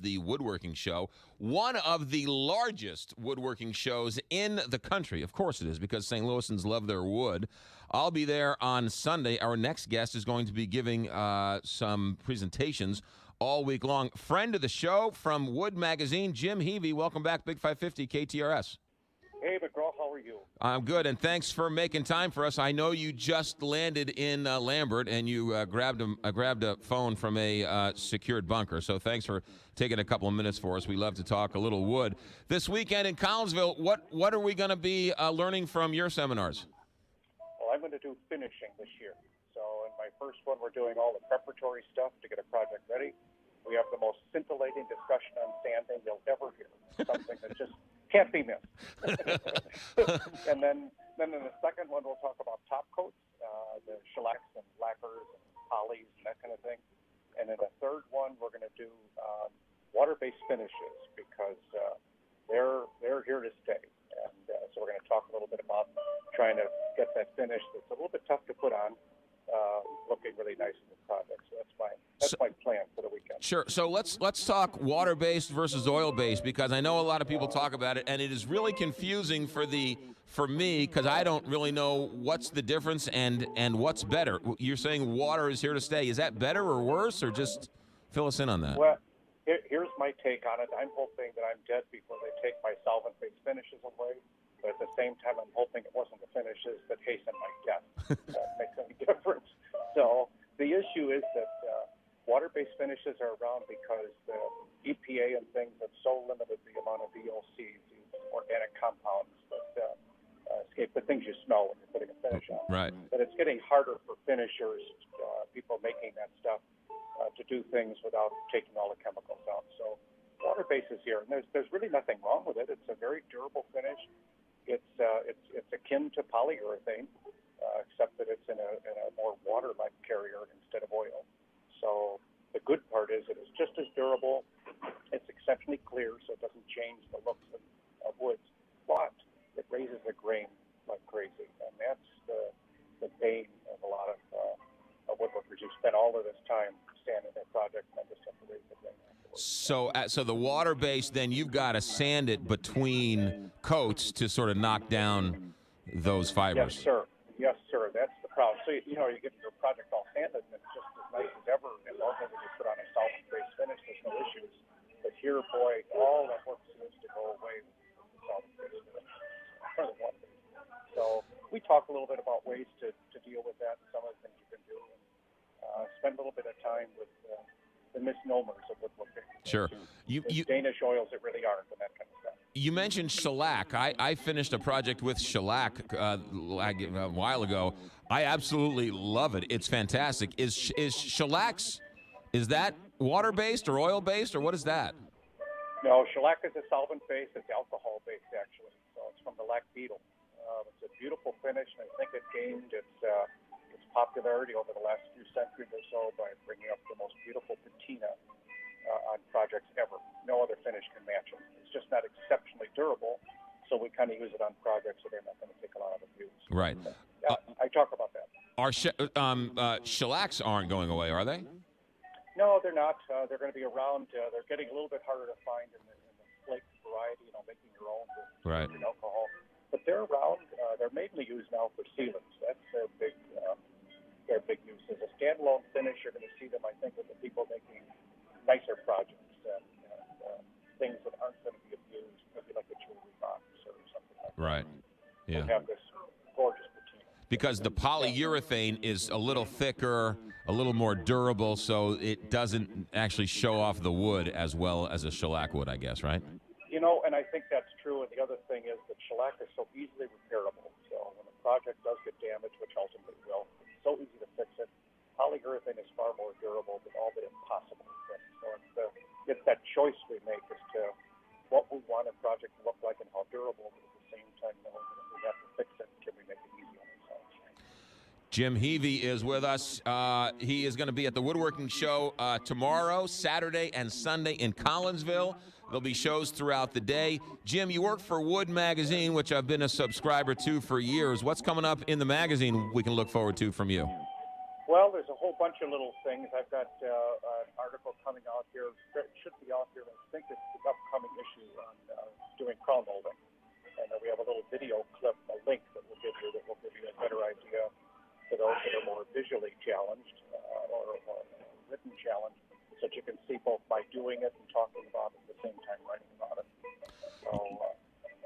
the woodworking show, one of the largest woodworking shows in the country. Of course it is, because St. Louisans love their wood. I'll be there on Sunday. Our next guest is going to be giving some presentations all week long. Friend of the show from Wood Magazine, Jim Heavey. Welcome back, Big 550 KTRS. Hey, McGraw, how are you? I'm good, and thanks for making time for us. I know you just landed in Lambert, and you grabbed a phone from a secured bunker, so thanks for taking a couple of minutes for us. We love to talk a little wood. This weekend in Collinsville, what are we going to be learning from your seminars? Well, I'm going to do finishing this year. So in my first one, we're doing all the preparatory stuff to get a project ready. We have the most scintillating discussion on sanding you'll ever hear, something that just can't be missed. And then in the second one, we'll talk about top coats, the shellacs and lacquers and polys and that kind of thing. And in the third one, we're going to do water-based finishes, because they're here to stay. And so we're going to talk a little bit about trying to get that finish that's a little bit tough to put on, looking really nice in the project. So that's my plan for the weekend. Sure. So let's talk water-based versus oil-based, because I know a lot of people talk about it, and it is really confusing for me, because I don't really know what's the difference and what's better. You're saying water is here to stay. Is that better or worse, or just fill us in on that? Well, here's my take on it. I'm hoping that I'm dead before they take my solvent-based finishes away. But at the same time, I'm hoping it wasn't the finishes that hasten my death. That makes any difference. So the issue is that water-based finishes are around because the EPA and things have so limited the amount of VOCs, these organic compounds that escape the things you smell when you're putting a finish on. Right. But it's getting harder for finishers, people making that stuff, to do things without taking all the chemicals out. So water-based is here, and there's really nothing wrong with it. It's a very durable finish. It's akin to polyurethane, except that it's in a more water-like carrier instead of oil. So the good part is it is just as durable. It's exceptionally clear, so it doesn't change the looks of woods, but it raises the grain like crazy, and that's the bane of a lot of woodworkers who spend all of this time sanding their project and then just have to raise the grain afterwards. So the water-based, then you've got to sand it between coats to sort of knock down those fibers. Yes, sir. Yes, sir. That's the problem. So, you get your project all sanded, and it's just as nice as ever. And normally when you put on a solvent-based finish, there's no issues. But here, boy, all that work seems to go away with the solvent-based finish. So we talk a little bit about ways to deal with that and some of the things you can do. And spend a little bit of time with the misnomers of woodworking. Sure. You Danish oils that really aren't, and that kind of stuff. You mentioned shellac. I finished a project with shellac a while ago. I absolutely love it. It's fantastic. Is shellac, is that water-based or oil-based, or what is that? No, shellac is a solvent-based. It's alcohol-based, actually. So it's from the lac beetle. It's a beautiful finish, and I think it gained its popularity over the last few centuries or so by bringing up the most beautiful patina on projects ever. No other finish can match it. It's just not exceptionally durable, so we kind of use it on projects that they're not going to take a lot of abuse. Right. Yeah, I talk about that. Our shellacs aren't going away, are they? No, they're not. They're going to be around. They're getting a little bit harder to find in the flake variety, making your own with alcohol. But they're around. They're mainly used now for sealants. That's their big use. As a standalone finish, you're going to see them, I think, with the people making nicer projects and things that aren't going to be abused, maybe like a jewelry box or something like that. Right. Yeah. They have this gorgeous patina. Because the polyurethane is a little thicker, a little more durable, so it doesn't actually show off the wood as well as a shellac would, I guess, right? And I think that's true. And the other thing is that shellac is so easily repairable. So when a project does get damaged, which ultimately will, it's so easy to fix it. Polyurethane is far more durable, but all but impossible to fix. So it's that choice we make as to what we want a project to look like and how durable, but at the same time, knowing that if we have to fix it, can we make it easy on ourselves? Jim Heavey is with us. He is going to be at the Woodworking Show tomorrow, Saturday, and Sunday in Collinsville. There'll be shows throughout the day. Jim, you work for Wood Magazine, which I've been a subscriber to for years. What's coming up in the magazine we can look forward to from you? Well, there's a whole bunch of little things. I've got an article coming out here. It should be out here. I think it's the upcoming issue on doing crown molding. And we have a little video clip, a link that will give you a better idea for those that are more visually challenged or written challenged, so that you can see both by doing it and talking about it at the same time writing about it. So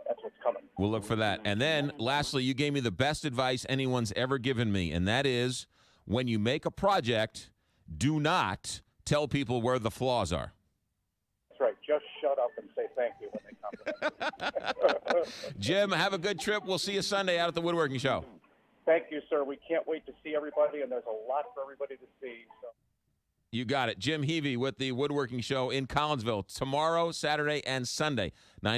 that's what's coming. We'll look for that. And then, lastly, you gave me the best advice anyone's ever given me, and that is, when you make a project, do not tell people where the flaws are. That's right. Just shut up and say thank you when they come. Jim, have a good trip. We'll see you Sunday out at the Woodworking Show. Thank you, sir. We can't wait to see everybody, and there's a lot for everybody to see. So. You got it. Jim Heavey with the Woodworking Show in Collinsville tomorrow, Saturday, and Sunday.